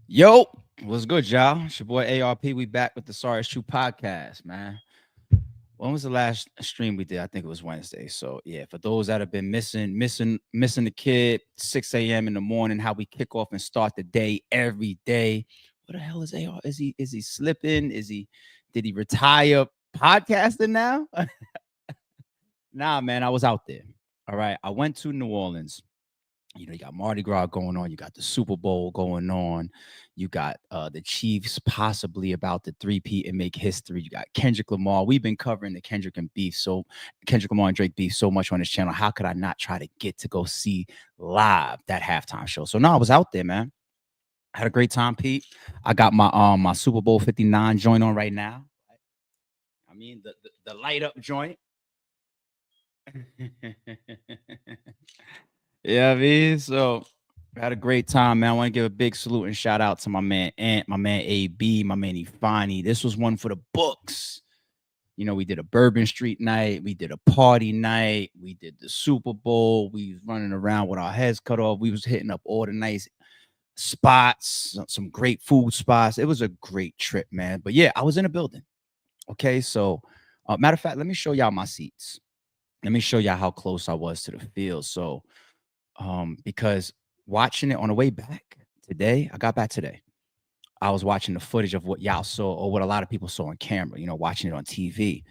Yo, what's good, y'all? It's your boy ARP. We back with the Sorry It's True podcast, man. When was the last stream we did? I think it was Wednesday. So yeah, for those that have been missing the kid, 6 a.m. in the morning, how we kick off and start the day every day. What the hell is AR? Is he slipping? Did he retire podcasting now? Nah, man, I was out there. All right. I went to New Orleans. You got Mardi Gras going on, you got the Super Bowl going on, you got the Chiefs possibly about to three-peat and make history. You got Kendrick Lamar. We've been covering the Kendrick Lamar and Drake beef so much on this channel. How could I not try to get to go see live that halftime show? So no, I was out there, man. I had a great time, Pete. I got my Super Bowl 59 joint on right now. I mean the light up joint. Yeah, I mean, so I had a great time, man. I want to give a big salute and shout out to my man Ant, my man AB, my man Ifani. This was one for the books. We did a Bourbon Street night, we did a party night, we did the Super Bowl. We was running around with our heads cut off. We was hitting up all the nice spots, some great food spots. It was a great trip, man. But yeah, I was in a building. Okay, so matter of fact, let me show y'all my seats. Let me show y'all how close I was to the field. So because watching it on the way back today, I got back today. I was watching the footage of what y'all saw or what a lot of people saw on camera, watching it on TV.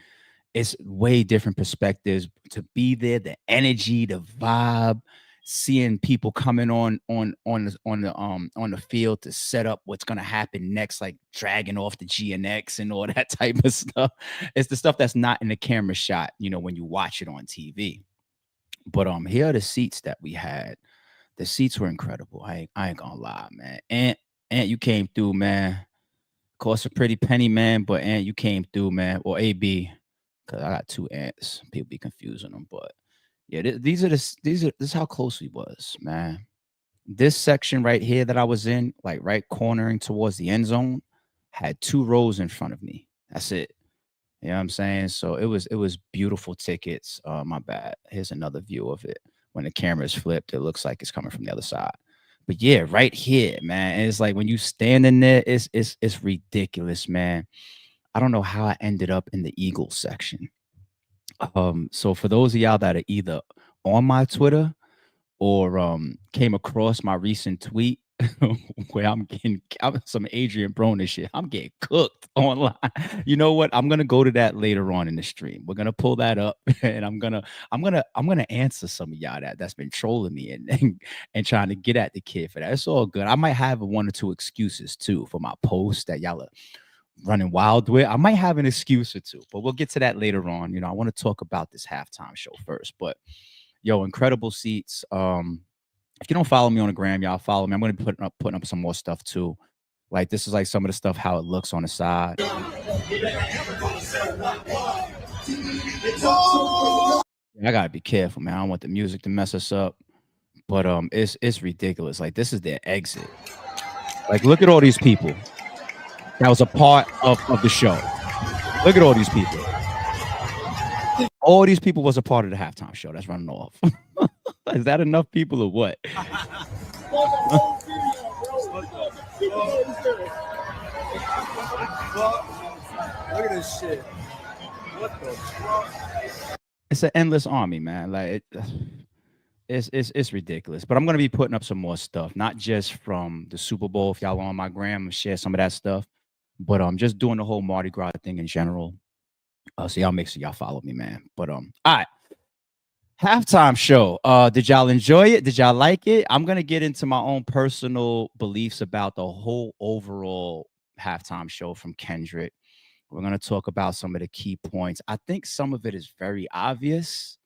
It's way different perspectives to be there, the energy, the vibe, seeing people coming on the field to set up what's gonna happen next, like dragging off the GNX and all that type of stuff. It's the stuff that's not in the camera shot, when you watch it on TV. But here are the seats that we had. The seats were incredible. I ain't gonna lie, man. Ant, you came through, man. Cost a pretty penny, man. But Ant, you came through, man. Or AB, because I got two Ants. People be confusing them, but yeah, this is how close we was, man. This section right here that I was in, like right cornering towards the end zone, had two rows in front of me. That's it. You know what I'm saying? So it was beautiful tickets. My bad. Here's another view of it. When the camera is flipped, it looks like it's coming from the other side. But yeah, right here, man. And it's like when you stand in there, it's ridiculous, man. I don't know how I ended up in the Eagles section. So for those of y'all that are either on my Twitter or came across my recent tweet where I'm some Adrian Broner shit. I'm getting cooked online. You know what? I'm gonna go to that later on in the stream. We're gonna pull that up, and I'm gonna answer some of y'all that's been trolling me and trying to get at the kid for that. It's all good. I might have one or two excuses too for my post that y'all are running wild with. I might have an excuse or two, but we'll get to that later on. I want to talk about this halftime show first, but yo, incredible seats. If you don't follow me on the gram, y'all follow me. I'm gonna be putting up some more stuff too. Like this is like some of the stuff how it looks on the side. I gotta be careful, man. I don't want the music to mess us up. But it's ridiculous. Like this is their exit. Like look at all these people that was a part of the show. Look at all these people. All these people was a part of the halftime show that's running off. Is that enough people or what? Look at this shit. What the fuck? It's an endless army, man. Like it's ridiculous. But I'm gonna be putting up some more stuff, not just from the Super Bowl. If y'all are on my gram, share some of that stuff. But just doing the whole Mardi Gras thing in general. So y'all make sure y'all follow me, man. But all right. Halftime show. Did y'all enjoy it? Did y'all like it? I'm gonna get into my own personal beliefs about the whole overall halftime show from Kendrick. We're gonna talk about some of the key points. I think some of it is very obvious.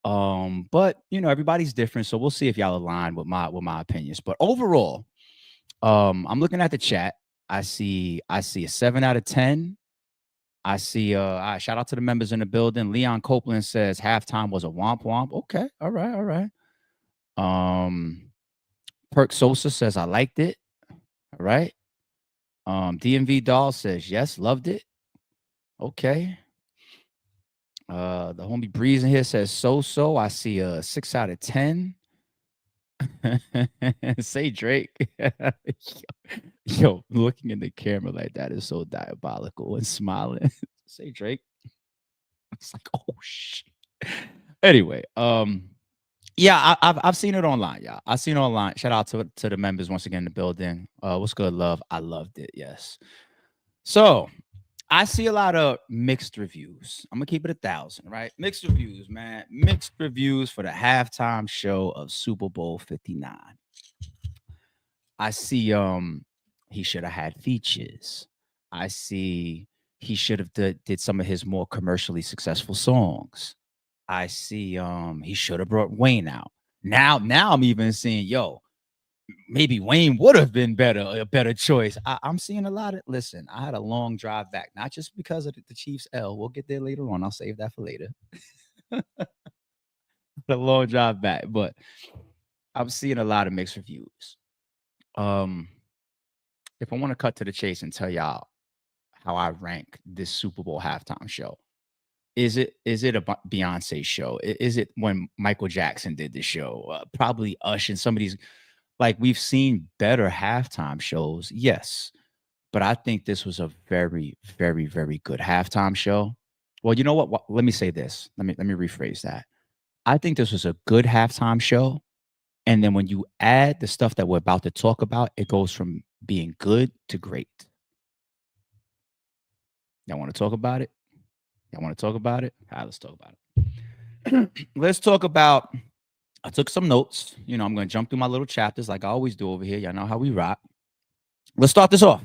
But everybody's different, so we'll see if y'all align with my opinions. But overall, I'm looking at the chat. I see a 7 out of 10. I see shout out to the members in the building. Leon Copeland says halftime was a womp womp. Okay, all right, all right. Perk Sosa says I liked it. All right. DMV Doll says yes, loved it. Okay. The homie Breeze in here says so. I see a 6 out of 10. Say Drake. Yo, looking in the camera like that is so diabolical and smiling. Say Drake. It's like, oh shit. Anyway, yeah, I've seen it online. Yeah, I've seen it online. Shout out to the members once again in the building. What's good, love? I loved it. Yes. So I see a lot of mixed reviews. I'm gonna keep it 1,000, right? Mixed reviews, man. Mixed reviews for the halftime show of Super Bowl 59. I see he should have had features. I see he should have did some of his more commercially successful songs. I see he should have brought Wayne out. Now I'm even seeing, yo, maybe Wayne would have been a better choice. I'm seeing a lot of listen, I had a long drive back, not just because of the Chiefs L. We'll get there later on. I'll save that for later. The long drive back, but I'm seeing a lot of mixed reviews. Um, if I want to cut to the chase and tell y'all how I rank this Super Bowl halftime show, is it a Beyonce show? Is it when Michael Jackson did the show? Probably Ush and some of these. Like we've seen better halftime shows, yes, but I think this was a very, very, very good halftime show. Well, you know what? Let me say this. Let me rephrase that. I think this was a good halftime show, and then when you add the stuff that we're about to talk about, it goes from being good to great. Y'all want to talk about it? Y'all want to talk about it? All right, let's talk about it. Let's talk about. I took some notes. I'm going to jump through my little chapters like I always do over here. Y'all know how we rock. Let's start this off.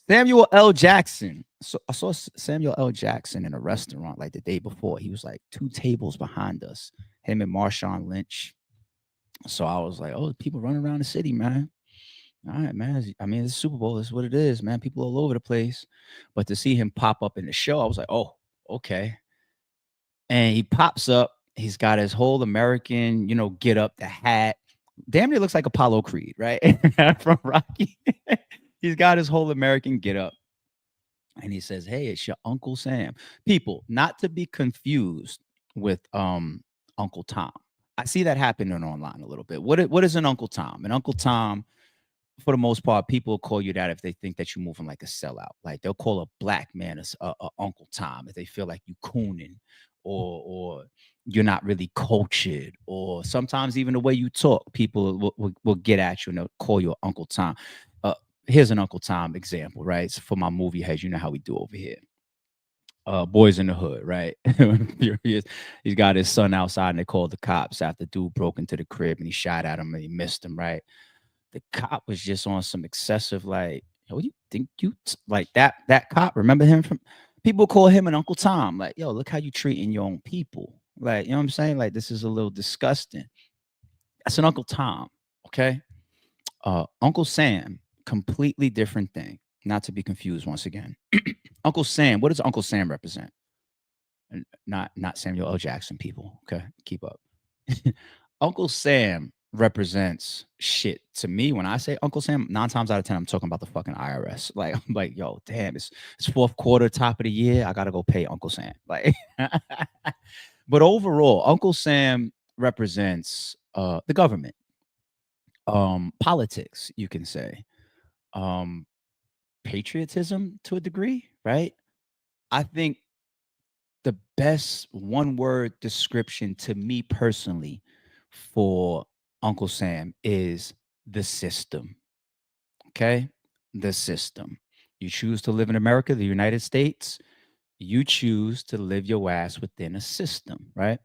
Samuel L. Jackson. So I saw Samuel L. Jackson in a restaurant like the day before. He was like 2 tables behind us. Him and Marshawn Lynch. So I was like, oh, people running around the city, man. All right, man. I mean, it's Super Bowl. This is what it is, man. People all over the place. But to see him pop up in the show, I was like, oh, okay. And he pops up. He's got his whole American, get up, the hat. Damn near looks like Apollo Creed, right? From Rocky. He's got his whole American get up. And he says, hey, it's your Uncle Sam. People, not to be confused with Uncle Tom. I see that happening online a little bit. What is an Uncle Tom? An Uncle Tom, for the most part, people call you that if they think that you're moving like a sellout. Like they'll call a black man a Uncle Tom if they feel like you cooning or you're not really cultured, or sometimes even the way you talk, people will get at you and they'll call you Uncle Tom. Here's an Uncle Tom example, right? So for my movie heads, you know how we do over here. Boys in the Hood, right? He's got his son outside and they called the cops after dude broke into the crib and he shot at him and he missed him, right? The cop was just on some excessive, like, yo, what do you think like that cop? Remember him from people call him an Uncle Tom. Like, yo, look how you treating your own people. Like, you know what I'm saying? Like, this is a little disgusting. That's an Uncle Tom, okay? Uncle Sam, completely different thing. Not to be confused once again. Uncle Sam, what does Uncle Sam represent? Not Samuel L. Jackson, people. Okay, keep up. Uncle Sam represents shit to me. When I say Uncle Sam, 9 times out of 10, I'm talking about the fucking IRS. Like, I'm like, yo, damn, it's fourth quarter, top of the year. I gotta go pay Uncle Sam. Like, but overall, Uncle Sam represents the government, politics, you can say, um, patriotism to a degree, right? I think the best one word description to me personally for Uncle Sam is the system. Okay. The system. You choose to live in America, the United States, you choose to live your ass within a system, right?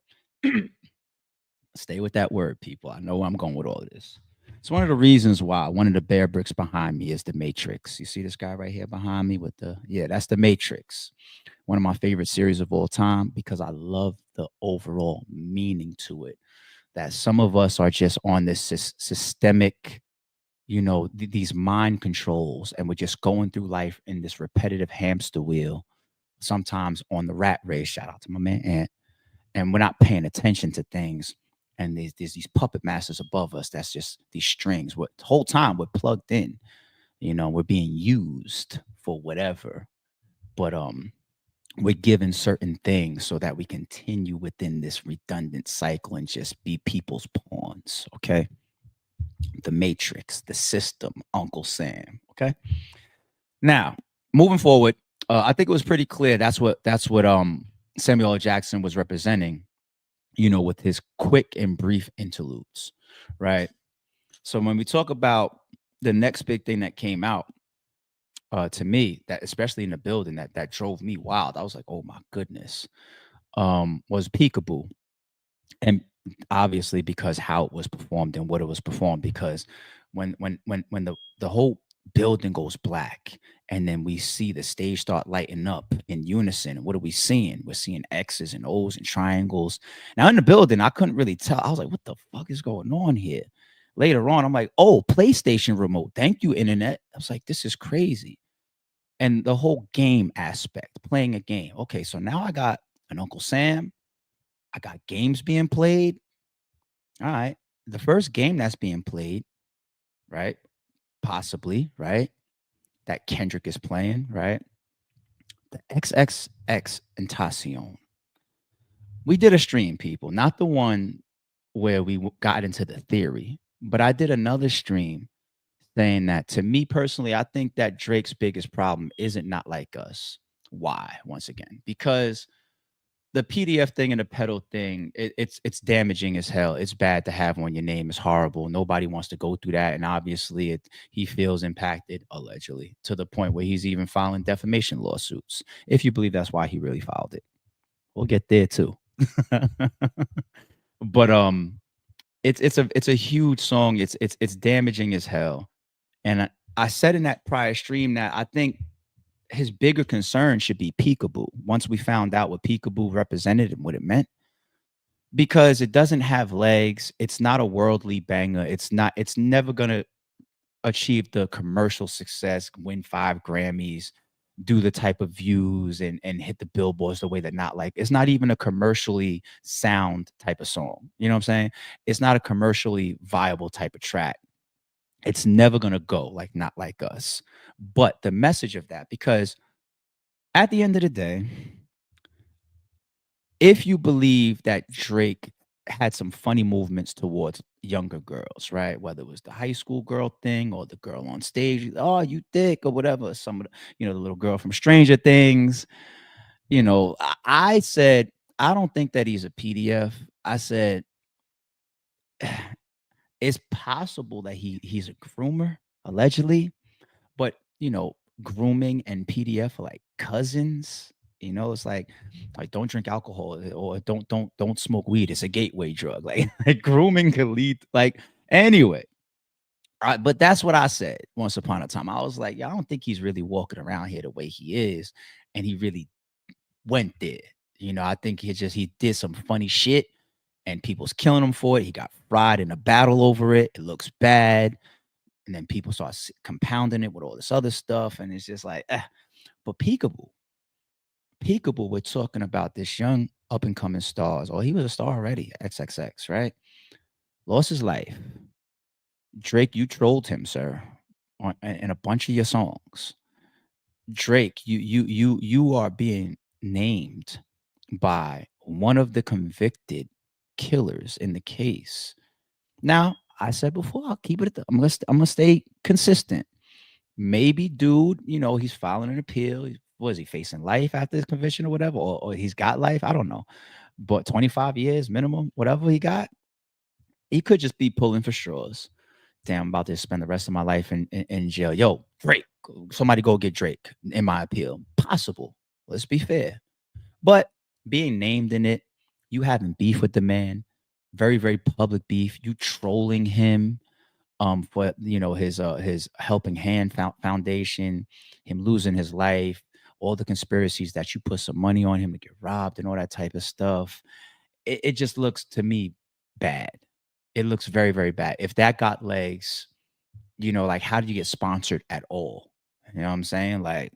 Stay with that word, people. I know where I'm going with all of this. It's one of the reasons why one of the bear bricks behind me is the Matrix. You see this guy right here behind me with that's the Matrix. One of my favorite series of all time because I love the overall meaning to it. That some of us are just on this systemic, these mind controls, and we're just going through life in this repetitive hamster wheel. Sometimes on the rat race. Shout out to my man Ant. And we're not paying attention to things. And there's these puppet masters above us. That's just these strings. The whole time we're plugged in. We're being used for whatever. But we're given certain things so that we continue within this redundant cycle and just be people's pawns. Okay. The Matrix, the system, Uncle Sam. Okay. Now, moving forward, I think it was pretty clear that's what Samuel L. Jackson was representing, with his quick and brief interludes, right? So when we talk about the next big thing that came out, to me, that especially in the building, that drove me wild. I was like, oh my goodness, was Peekaboo. And obviously because how it was performed and what it was performed, because when the whole building goes black and then we see the stage start lighting up in unison, what are we seeing? We're seeing X's and O's and triangles. Now in the building I couldn't really tell. I was like, what the fuck is going on here? Later on I'm like, oh, PlayStation remote, thank you internet. I was like, this is crazy. And the whole game aspect, playing a game. Okay, so now I got an Uncle Sam, I got games being played. All right. The first game that's being played, right? Possibly, right? That Kendrick is playing, right? The XXX Tentacion. We did a stream, people, not the one where we got into the theory, but I did another stream saying that to me personally, I think that Drake's biggest problem isn't not like us. Why? Once again, because the PDF thing and the pedal thing, it's damaging as hell. It's bad to have on your name. It's horrible. Nobody wants to go through that, and obviously, he feels impacted allegedly to the point where he's even filing defamation lawsuits. If you believe that's why he really filed it, we'll get there too. But it's a huge song. It's damaging as hell, and I said in that prior stream that I think his bigger concern should be Peekaboo. Once we found out what Peekaboo represented and what it meant, because it doesn't have legs. It's not a worldly banger. It's never gonna achieve the commercial success, win 5 Grammys, do the type of views and hit the billboards the way that not like it's not even a commercially sound type of song. You know what I'm saying? It's not a commercially viable type of track. It's never gonna go like not like us. But the message of that, because at the end of the day, if you believe that Drake had some funny movements towards younger girls, right? Whether it was the high school girl thing or the girl on stage, oh, you thick or whatever, some of the little girl from Stranger Things, I said, I don't think that he's a PDF. I said, it's possible that he's a groomer, allegedly, but grooming and PDF are like cousins. It's like don't drink alcohol or don't smoke weed. It's a gateway drug. Like, like grooming could lead anyway. But that's what I said once upon a time. I was like, yeah, I don't think he's really walking around here the way he is, and he really went there. I think he did some funny shit, and people's killing him for it. He got fried in a battle over it. It looks bad, and then people start compounding it with all this other stuff, and it's just like, But Peekaboo, we're talking about this young up and coming stars. Oh, he was a star already, XXX, right? Lost his life. Drake, you trolled him, sir, in a bunch of your songs. Drake, you are being named by one of the convicted killers in the case. Now, I said before, I'll keep it. I'm gonna stay consistent. Maybe, dude, he's filing an appeal. Was he facing life after his conviction or whatever, or he's got life? I don't know, but 25 years minimum, whatever he got, he could just be pulling for straws. Damn, I'm about to spend the rest of my life in jail. Yo, Drake, somebody go get Drake in my appeal. Possible. Let's be fair. But being named in it, you having beef with the man, very, very public beef, you trolling him for his helping hand foundation, him losing his life, all the conspiracies that you put some money on him to get robbed and all that type of stuff. It just looks to me bad. It looks very, very bad. If that got legs, like how do you get sponsored at all? You know what I'm saying? Like,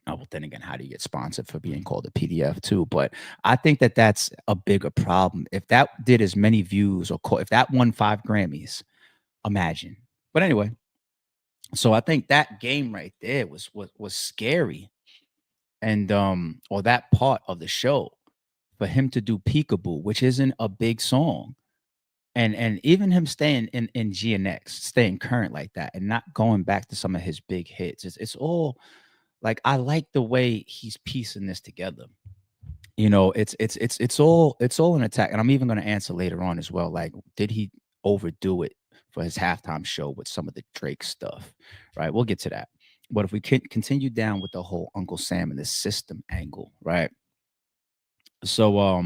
oh, well, then again, how do you get sponsored for being called a PDF too? But I think that that's a bigger problem. If that did as many views if that won 5 Grammys, imagine. But anyway, so I think that game right there was scary. and or that part of the show, for him to do Peekaboo, which isn't a big song, and even him staying in GNX, staying current like that, and not going back to some of his big hits. It's all like, I like the way he's piecing this together. It's all an attack, and I'm even going to answer later on as well. Like, did he overdo it for his halftime show with some of the Drake stuff? Right, we'll get to that. But if we can continue down with the whole Uncle Sam and the system angle, right? So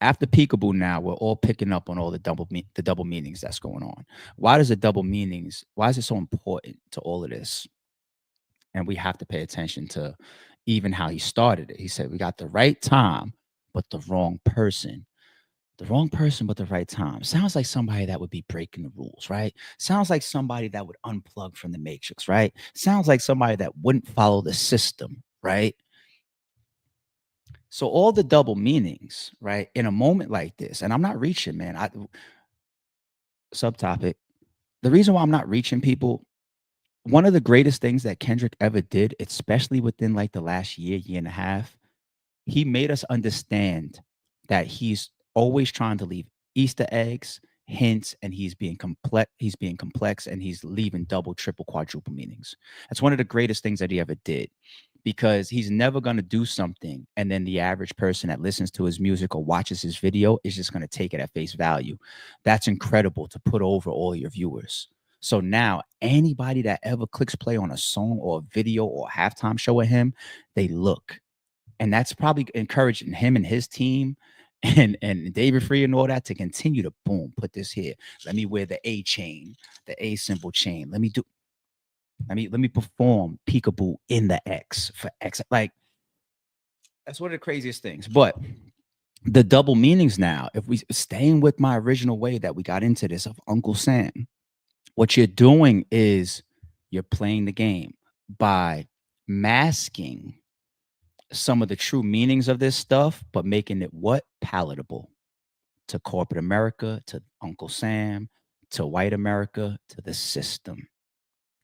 after Peekaboo, now we're all picking up on all the double meanings that's going on. Why does the double meanings? Why is it so important to all of this? And we have to pay attention to even how he started it. He said, "We got the right time, but the wrong person." The wrong person, but the right time. Sounds like somebody that would be breaking the rules, right? Sounds like somebody that would unplug from the matrix, right? Sounds like somebody that wouldn't follow the system, right? So all the double meanings, right? In a moment like this, and I'm not reaching, man. I subtopic. The reason why I'm not reaching people, one of the greatest things that Kendrick ever did, especially within like the last year, year and a half, he made us understand that he's always trying to leave Easter eggs, hints, and he's being complex, and he's leaving double, triple, quadruple meanings. That's one of the greatest things that he ever did, because he's never going to do something and then the average person that listens to his music or watches his video is just going to take it at face value. That's incredible to put over all your viewers. So now anybody that ever clicks play on a song or a video or a halftime show of him, they look, and that's probably encouraging him and his team and David Free and all that to continue to boom, put this here. Let me wear the A chain, the A symbol chain. Let me perform Peekaboo in the X for X. Like, that's one of the craziest things. But the double meanings now, if we staying with my original way that we got into this of Uncle Sam, what you're doing is you're playing the game by masking some of the true meanings of this stuff, but making it what? Palatable to corporate America, to Uncle Sam, to white America, to the system.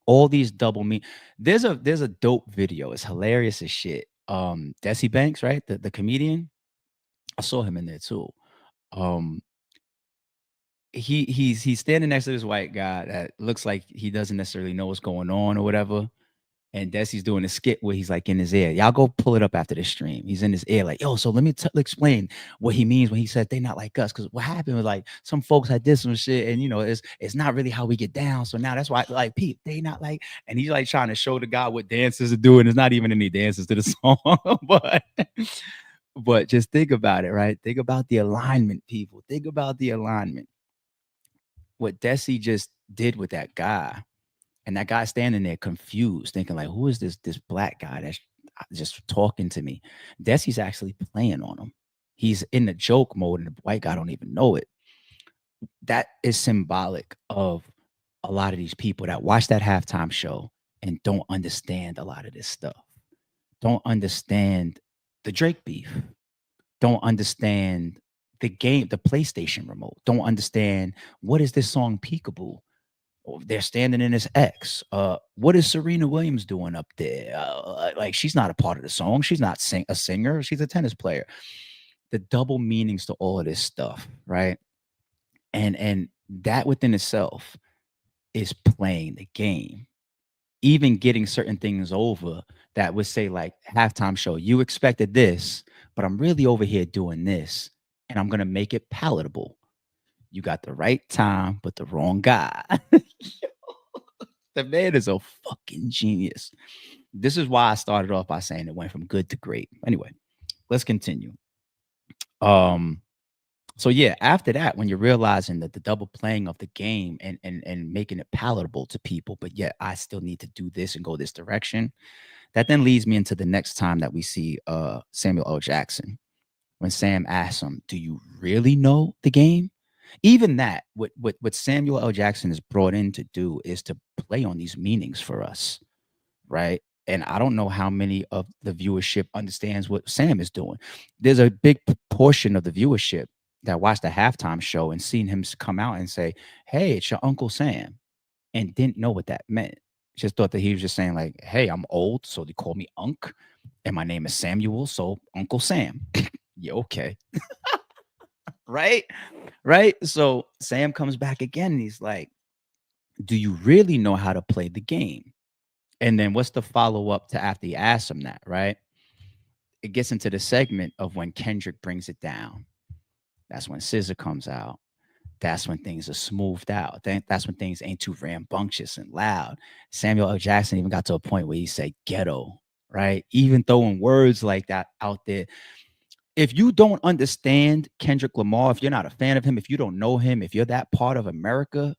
All these double mean. There's a dope video. It's hilarious as shit. Desi Banks, right? The comedian. I saw him in there too. Um, he's standing next to this white guy that looks like he doesn't necessarily know what's going on or whatever. And Desi's doing a skit where he's like in his ear. Y'all go pull it up after this stream. He's in his ear, like, yo, so let me explain what he means when he said they not like us. Because what happened was like some folks had this some shit, and it's not really how we get down. So now that's why, like, Pete, they not like, and he's like trying to show the guy what dances to do, and there's not even any dances to the song. but just think about it, right? Think about the alignment, people. Think about the alignment. What Desi just did with that guy, and that guy standing there confused, thinking like, "Who is this black guy that's just talking to me?" Desi's actually playing on him. He's in the joke mode, and the white guy don't even know it. That is symbolic of a lot of these people that watch that halftime show and don't understand a lot of this stuff. Don't understand the Drake beef. Don't understand the game, the PlayStation remote. Don't understand what is this song Peekaboo. They're standing in this X. What is Serena Williams doing up there? Like, she's not a part of the song. She's not a singer. She's a tennis player. The double meanings to all of this stuff, right? And that within itself is playing the game. Even getting certain things over that would say like halftime show, you expected this, but I'm really over here doing this, and I'm gonna make it palatable. You got the right time, but the wrong guy. The man is a fucking genius. This is why I started off by saying it went from good to great. Anyway, let's continue. Um, so yeah, after that, when you're realizing that the double playing of the game and making it palatable to people, but yet I still need to do this and go this direction, that then leads me into the next time that we see Samuel L. Jackson, when Sam asks him, "Do you really know the game?" Even that, what Samuel L. Jackson is brought in to do is to play on these meanings for us, right? And I don't know how many of the viewership understands what Sam is doing. There's a big portion of the viewership that watched the halftime show and seen him come out and say, "Hey, it's your Uncle Sam," and didn't know what that meant. just thought that he was just saying like, "Hey, I'm old, so they call me Unc, and my name is Samuel, so Uncle Sam." Yeah, okay, right, right. So Sam comes back again, and he's like, "Do you really know how to play the game?" And then what's the follow up to after he asks him that, right? It gets into the segment of when Kendrick brings it down. That's when Scissor comes out. That's when things are smoothed out. That's when things ain't too rambunctious and loud. Samuel L. Jackson even got to a point where he said ghetto, right? Even throwing words like that out there. If you don't understand Kendrick Lamar, if you're not a fan of him, if you don't know him, if you're that part of America,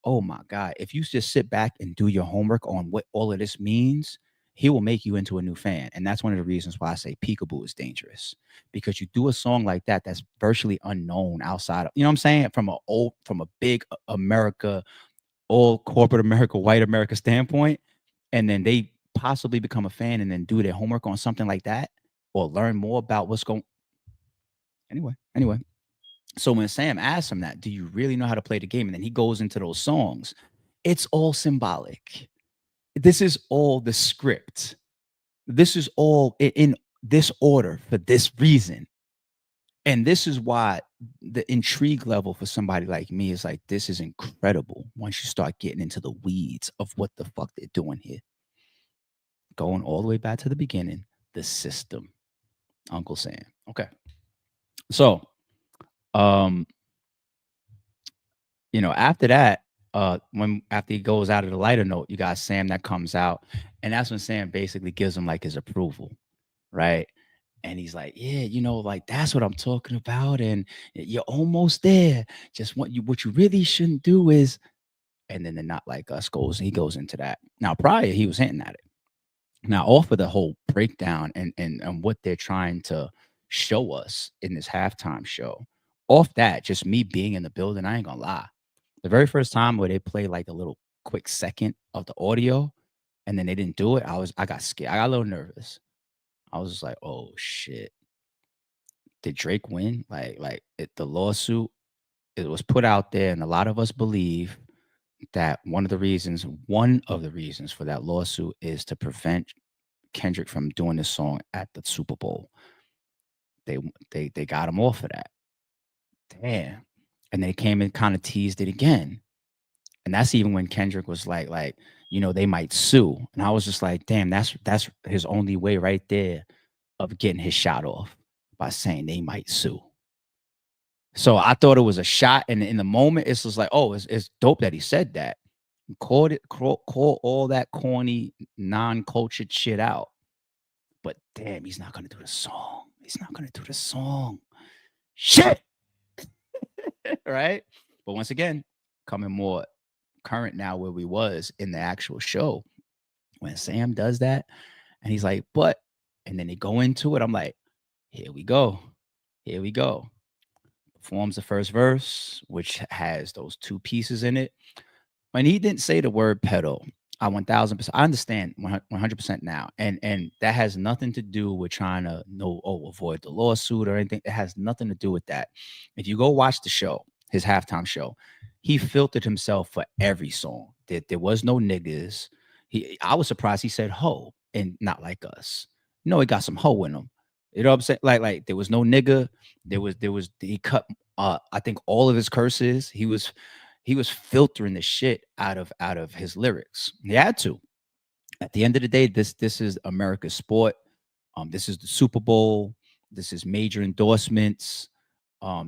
oh my God, if you just sit back and do your homework on what all of this means, he will make you into a new fan. And that's one of the reasons why I say Peekaboo is dangerous. Because you do a song like that that's virtually unknown outside of, you know what I'm saying? From a big America, all corporate America, white America standpoint, and then they possibly become a fan and then do their homework on something like that or learn more about what's going anyway. So when Sam asks him that, do you really know how to play the game? And then he goes into those songs. It's all symbolic. This is all the script. This is all in this order for this reason. And this is why the intrigue level for somebody like me is like, this is incredible once you start getting into the weeds of what the fuck they're doing here. Going all the way back to the beginning, the system. Uncle Sam. Okay. So, um, after that, when after he goes out of the lighter note, you got Sam that comes out, and that's when Sam basically gives him like his approval, right? And he's like, "Yeah, like that's what I'm talking about, and you're almost there. Just what you really shouldn't do is." And then the Not Like Us he goes into that. Now, prior, he was hinting at it. Now, off of the whole breakdown and what they're trying to show us in this halftime show, off that, just me being in the building, I ain't gonna lie. The very first time where they play like a little quick second of the audio and then they didn't do it, I got scared. I got a little nervous. I was just like, oh shit. Did Drake win? The lawsuit, it was put out there, and a lot of us believe that one of the reasons for that lawsuit is to prevent Kendrick from doing this song at the Super Bowl. They they got him off of that. Damn. And they came and kind of teased it again. And that's even when Kendrick was like, they might sue. And I was just like, damn, that's his only way right there of getting his shot off by saying they might sue. So I thought it was a shot. And in the moment, it's just like, oh, it's dope that he said that. Call all that corny, non-cultured shit out. But damn, he's not gonna do the song. He's not gonna do the song. Shit. Right? But once again, coming more current now where we was in the actual show. When Sam does that and he's like, but, and then they go into it, I'm like, here we go. Here we go. Performs the first verse, which has those two pieces in it. When he didn't say the word pedal, I 1000%, I understand 100% now. And that has nothing to do with trying to avoid the lawsuit or anything. It has nothing to do with that. If you go watch the show, his halftime show, he filtered himself for every song. There was no niggas. I was surprised he said ho and Not Like Us. No, he got some ho in him. You know what I'm saying? Like there was no nigga. He cut I think all of his curses. He was filtering the shit out of his lyrics. He had to. At the end of the day, this is America's sport. This is the Super Bowl. This is major endorsements.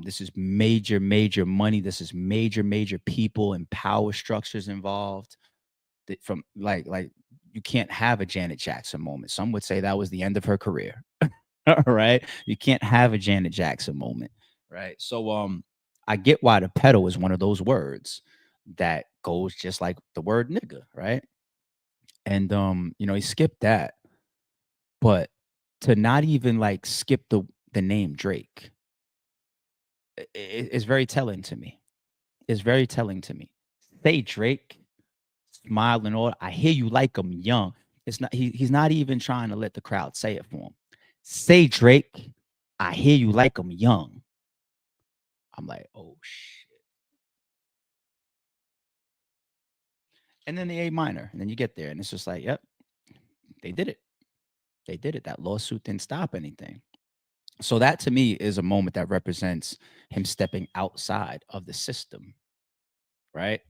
This is major money. This is major people and power structures involved. From like you can't have a Janet Jackson moment. Some would say that was the end of her career. All right, you can't have a Janet Jackson moment, right? So I get why the pedal is one of those words that goes just like the word nigga, right? And he skipped that, but to not even like skip the name Drake is very telling to me. It's very telling to me. Say Drake, smile and all. I hear you like him young. It's not he's not even trying to let the crowd say it for him. Say Drake, I hear you like him young. I'm like, oh shit. and then the A minor, and then you get there, and it's just like, yep, they did it. They did it. That lawsuit didn't stop anything. So that to me is a moment that represents him stepping outside of the system, right?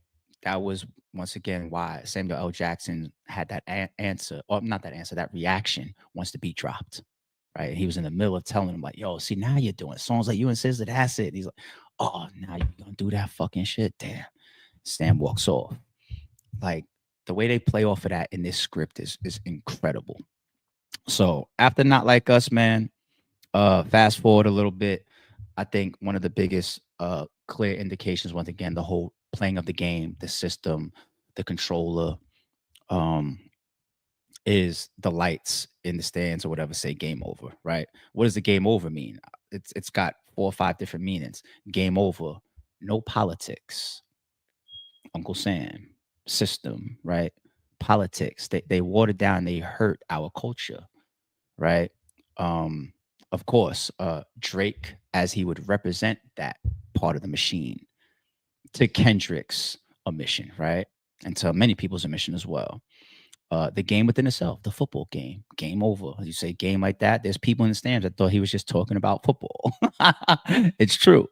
That was once again why Samuel L. Jackson had that answer, or not that answer, that reaction once the beat dropped, right? He was in the middle of telling him like, "Yo, see now you're doing songs like you and SZA. That's it." And he's like, "Oh, now you're gonna do that fucking shit." Damn. Sam walks off. Like the way they play off of that in this script is incredible. So after Not Like Us, man, fast forward a little bit. I think one of the biggest clear indications, once again, the whole playing of the game, the system, the controller, um, is the lights in the stands or whatever say game over, right? What does the game over mean? It's got 4 or 5 different meanings. Game over, no politics. Uncle Sam, system, right? Politics. They watered down, they hurt our culture, right? Um, of course, Drake, as he would represent that part of the machine, to Kendrick's omission, right? And to many people's omission as well. The game within itself, the football game, game over. As you say game like that, there's people in the stands that thought he was just talking about football. It's true.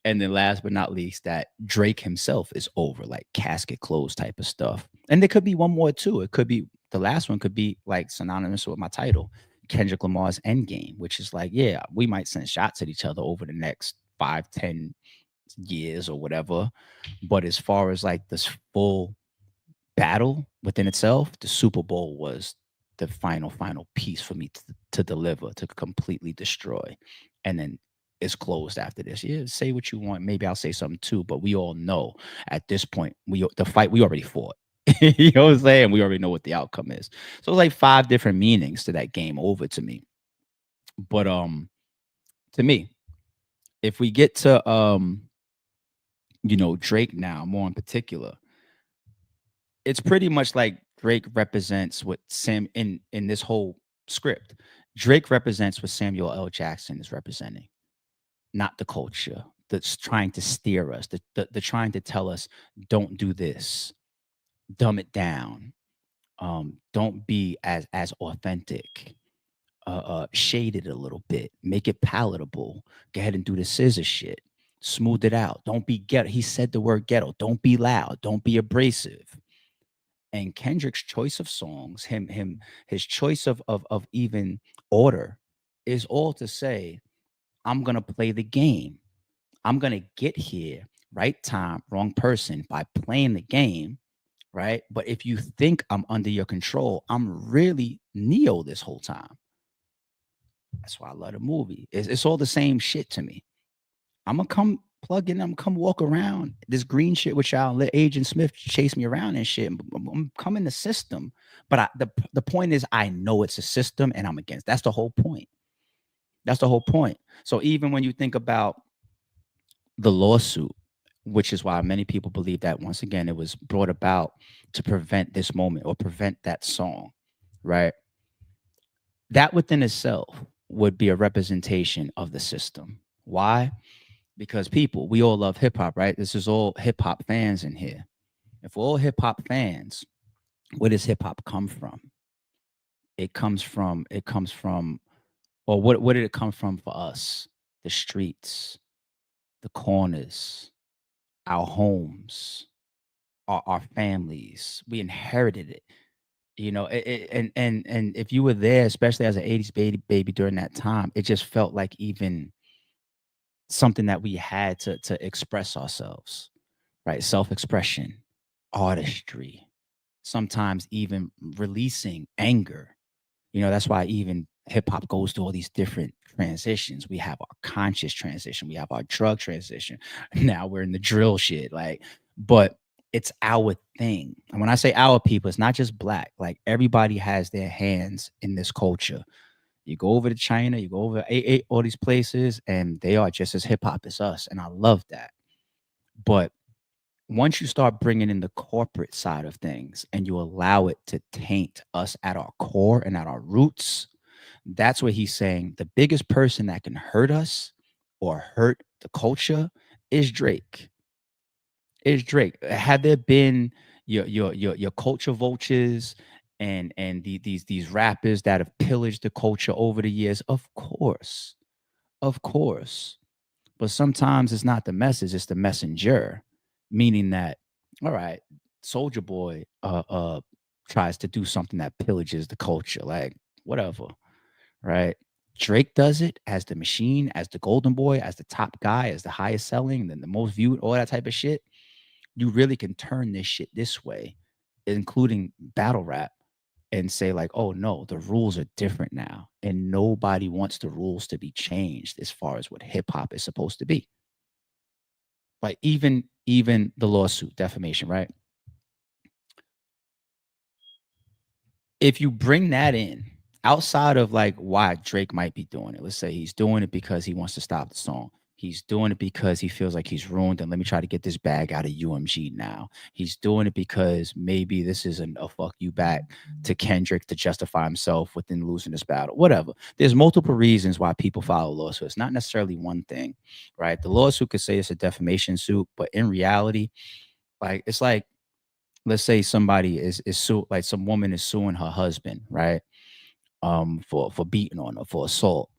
And then last but not least, that Drake himself is over, like casket closed type of stuff. And there could be one more too. It could be the last one could be like synonymous with my title, Kendrick Lamar's Endgame, which is like, yeah, we might send shots at each other over the next 5, 10 years or whatever. But as far as like this full battle within itself, the Super Bowl was the final piece for me to deliver, to completely destroy. And then it's closed after this. Yeah, say what you want. Maybe I'll say something too, but we all know at this point, the fight we already fought. You know what I'm saying? We already know what the outcome is. So it's like 5 different meanings to that game over to me. But to me, if we get to Drake now, more in particular, it's pretty much like Drake represents what Sam in this whole script. Drake represents what Samuel L. Jackson is representing, not the culture that's trying to steer us, the trying to tell us, don't do this, dumb it down, don't be as authentic, shade it a little bit, make it palatable, go ahead and do the scissor shit, smooth it out, don't be ghetto. He said the word ghetto, don't be loud, don't be abrasive. And Kendrick's choice of songs, his choice of even order is all to say, I'm gonna play the game. I'm gonna get here, right time, wrong person by playing the game, right? But if you think I'm under your control, I'm really Neo this whole time. That's why I love the movie. It's all the same shit to me. I'm gonna come plug in. I'm gonna come walk around this green shit with y'all. Let Agent Smith chase me around and shit. I'm coming the system, but the point is, I know it's a system, and I'm against. That's the whole point. That's the whole point. So even when you think about the lawsuit, which is why many people believe that once again it was brought about to prevent this moment or prevent that song, right? That within itself would be a representation of the system. Why? Because people, we all love hip hop, right? This is all hip hop fans in here. If we're all hip hop fans, where does hip hop come from? It comes from, or what did it come from for us? The streets, the corners, our homes, our families. We inherited it. And if you were there, especially as an 80s baby during that time, it just felt like even something that we had to express ourselves, right? Self-expression, artistry, sometimes even releasing anger. That's why even hip hop goes through all these different transitions. We have our conscious transition, we have our drug transition. Now we're in the drill shit, like, but it's our thing. And when I say our people, it's not just black. Like everybody has their hands in this culture. You go over to China, you go over all these places, and they are just as hip hop as us. And I love that. But once you start bringing in the corporate side of things and you allow it to taint us at our core and at our roots, that's what he's saying. The biggest person that can hurt us or hurt the culture is Drake. Is Drake. Have there been, your culture vultures and these rappers that have pillaged the culture over the years. Of course. But sometimes it's not the message, it's the messenger. Meaning that, all right, Soldier Boy tries to do something that pillages the culture, like whatever, right? Drake does it as the machine, as the golden boy, as the top guy, as the highest selling, then the most viewed, all that type of shit. You really can turn this shit this way, including battle rap, and say like, oh no, the rules are different now, and nobody wants the rules to be changed as far as what hip hop is supposed to be. Like even the lawsuit defamation, right? If you bring that in outside of like why Drake might be doing it, let's say he's doing it because he wants to stop the song. He's doing it because he feels like he's ruined and let me try to get this bag out of UMG now. He's doing it because maybe this isn't a fuck you back to Kendrick to justify himself within losing this battle. Whatever. There's multiple reasons why people file a lawsuit. It's not necessarily one thing, right? The lawsuit could say it's a defamation suit, but in reality, like it's like let's say somebody like some woman is suing her husband, right? For beating on her, for assault,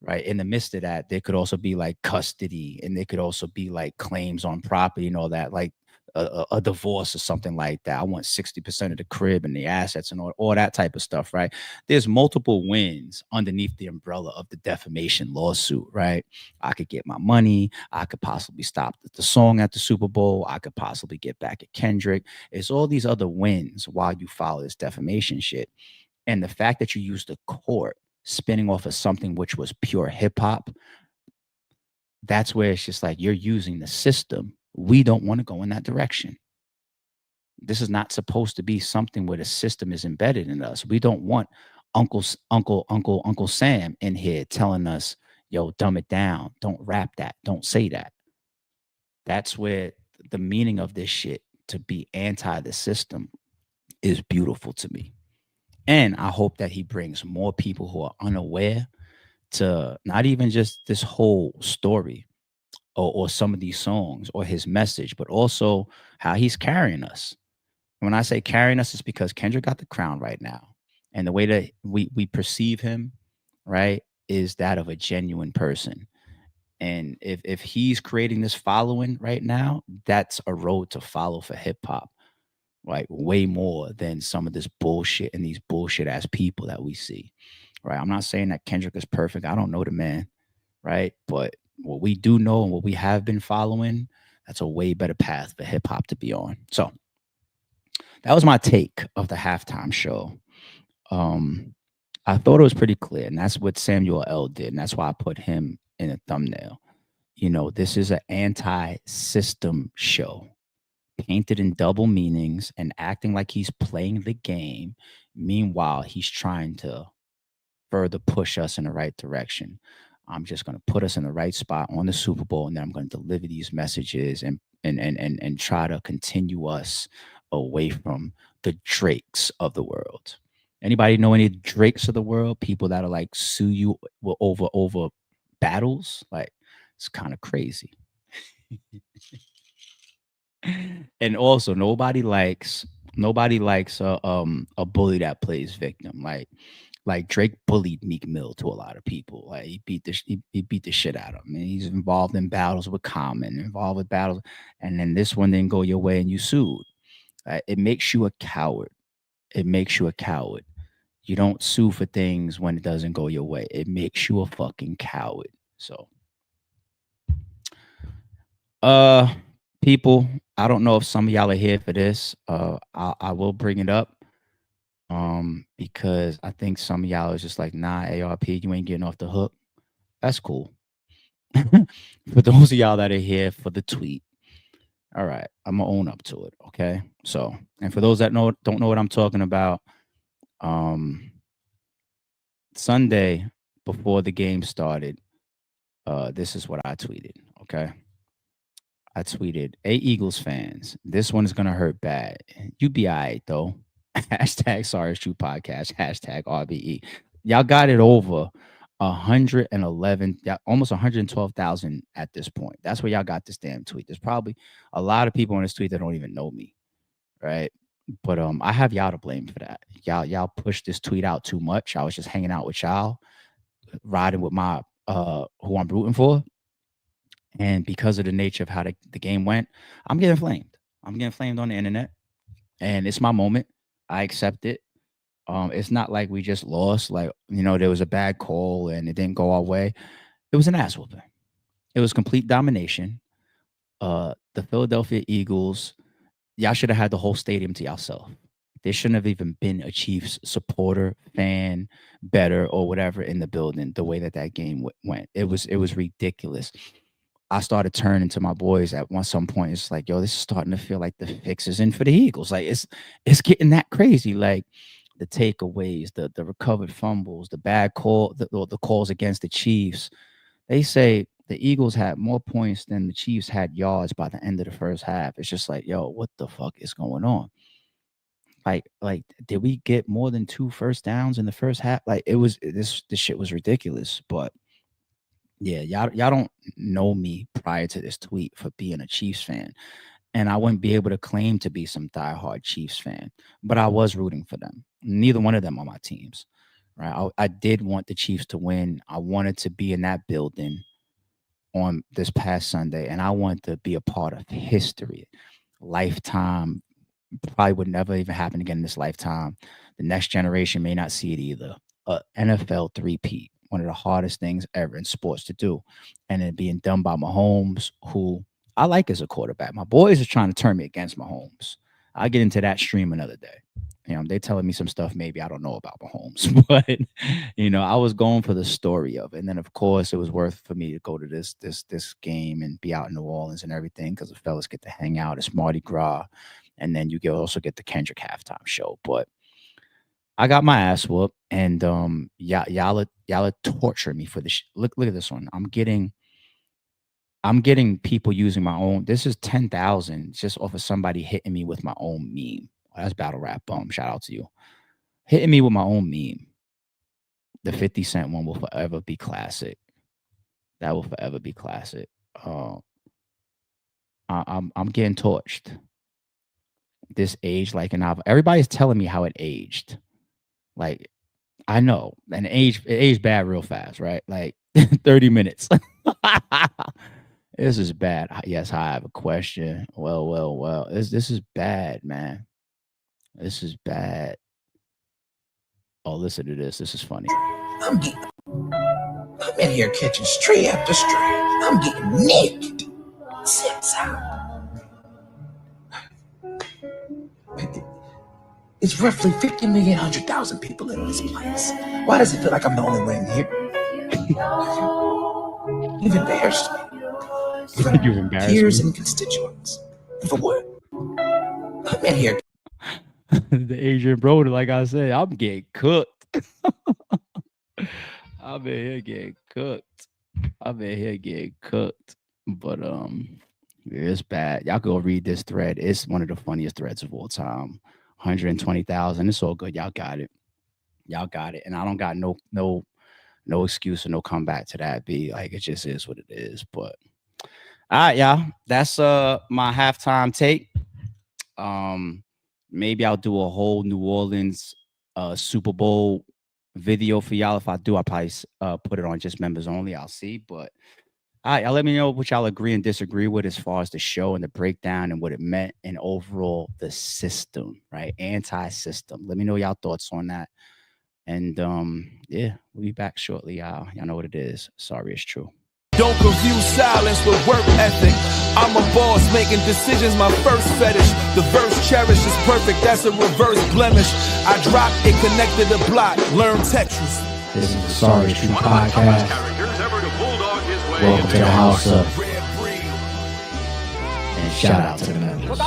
right? In the midst of that, there could also be like custody, and there could also be like claims on property and all that, like a divorce or something like that. I want 60% of the crib and the assets and all that type of stuff, right? There's multiple wins underneath the umbrella of the defamation lawsuit, right? I could get my money. I could possibly stop the song at the Super Bowl. I could possibly get back at Kendrick. It's all these other wins while you follow this defamation shit. And the fact that you use the court spinning off of something which was pure hip hop, that's where it's just like you're using the system. We don't want to go in that direction. This is not supposed to be something where the system is embedded in us. We don't want Uncle Sam in here telling us, yo, dumb it down. Don't rap that. Don't say that. That's where the meaning of this shit to be anti the system is beautiful to me. And I hope that he brings more people who are unaware to not even just this whole story or some of these songs or his message, but also how he's carrying us. When I say carrying us, it's because Kendrick got the crown right now. And the way that we perceive him, right, is that of a genuine person. And if he's creating this following right now, that's a road to follow for hip hop, like way more than some of this bullshit and these bullshit ass people that we see. Right. I'm not saying that Kendrick is perfect. I don't know the man, right? But what we do know and what we have been following, that's a way better path for hip hop to be on. So that was my take of the halftime show. Um, I thought it was pretty clear, and that's what Samuel L. did, and that's why I put him in a thumbnail. You know, this is an anti-system show, painted in double meanings and acting like he's playing the game. Meanwhile, he's trying to further push us in the right direction. I'm just going to put us in the right spot on the Super Bowl, and then I'm going to deliver these messages and try to continue us away from the Drakes of the world. Anybody know any Drakes of the world? People that'll like sue you over battles? Like it's kind of crazy. And also nobody likes a bully that plays victim. Like Drake bullied Meek Mill to a lot of people. Like he beat the shit out of him. And he's involved in battles with Common, involved with battles, and then this one didn't go your way and you sued. It makes you a coward. It makes you a coward. You don't sue for things when it doesn't go your way. It makes you a fucking coward. So uh people, I don't know if some of y'all are here for this. I will bring it up. Because I think some of y'all is just like, nah, ARP, you ain't getting off the hook. That's cool. For those of y'all that are here for the tweet, all right, I'm gonna own up to it. Okay. So, and for those that don't know what I'm talking about, um, Sunday before the game started, this is what I tweeted. Okay. I tweeted, "Hey Eagles fans, this one is gonna hurt bad. You be all right though." Hashtag sorry it's true podcast. Hashtag RBE. Y'all got it over 111, yeah, almost 112,000 at this point. That's where y'all got this damn tweet. There's probably a lot of people on this tweet that don't even know me. right? But I have y'all to blame for that. Y'all pushed this tweet out too much. I was just hanging out with y'all, riding with my who I'm rooting for, and because of the nature of how the game went, I'm getting flamed. I'm getting flamed on the internet, and it's my moment. I accept it. It's not like we just lost. Like, there was a bad call and it didn't go our way. It was an ass whooping. It was complete domination. The Philadelphia Eagles, y'all should have had the whole stadium to yourself. There shouldn't have even been a Chiefs supporter, fan, better, or whatever in the building. The way that game went, it was ridiculous. I started turning to my boys at some point. It's like, yo, this is starting to feel like the fix is in for the Eagles. Like it's getting that crazy. Like the takeaways, the recovered fumbles, the bad call, the calls against the Chiefs. They say the Eagles had more points than the Chiefs had yards by the end of the first half. It's just like, yo, what the fuck is going on? Like, did we get more than 2 first downs in the first half? Like, this shit was ridiculous. But yeah, y'all don't know me prior to this tweet for being a Chiefs fan, and I wouldn't be able to claim to be some diehard Chiefs fan, but I was rooting for them. Neither one of them are my teams, right? I did want the Chiefs to win. I wanted to be in that building on this past Sunday, and I wanted to be a part of history, lifetime. Probably would never even happen again in this lifetime. The next generation may not see it either. NFL three-peat, one of the hardest things ever in sports to do, and it being done by Mahomes, who I like as a quarterback. My boys are trying to turn me against Mahomes. I'll get into that stream another day. They're telling me some stuff maybe I don't know about Mahomes, but I was going for the story of it. And then of course it was worth for me to go to this game and be out in New Orleans and everything, because the fellas get to hang out. It's Mardi Gras, and then you also get the Kendrick halftime show. But I got my ass whooped, and y'all are torturing me for this. Look at this one. I'm getting people using my own. This is 10,000 just off of somebody hitting me with my own meme. That's battle rap. Shout out to you. Hitting me with my own meme. The 50 Cent one will forever be classic. That will forever be classic. I'm getting torched. This aged like a novel. Everybody's telling me how it aged. Like, I know. And it aged bad real fast, right? Like 30 minutes. This is bad. Yes, I have a question. Well. This is bad, man. This is bad. Oh, listen to this. This is funny. I'm in here catching stray after stray. I'm getting naked. Sits out. It's roughly 50,100,000 people in this place. Why does it feel like I'm the only one in here? You've embarrassed me. You've embarrassed peers me. And constituents. For what? I'm in here. The Asian brother, like I said, I'm getting cooked. I'm in here getting cooked. But it's bad. Y'all go read this thread. It's one of the funniest threads of all time. 120,000. It's all good. Y'all got it. And I don't got no excuse or no comeback to that. Be like, it just is what it is. But all right, y'all. That's my halftime take. Maybe I'll do a whole New Orleans Super Bowl video for y'all. If I do, I'll probably put it on just members only. I'll see. But all right, y'all let me know what y'all agree and disagree with as far as the show and the breakdown and what it meant and overall the system, right? Anti-system. Let me know y'all thoughts on that. And yeah, we'll be back shortly, y'all. Y'all know what it is. Sorry, it's true. Don't confuse silence with work ethic. I'm a boss making decisions, my first fetish. The verse cherished is perfect, that's a reverse blemish. I dropped it, connected the block, learn Tetris. This is the Sorry It's True podcast. Welcome to the house up. And shout out to the members.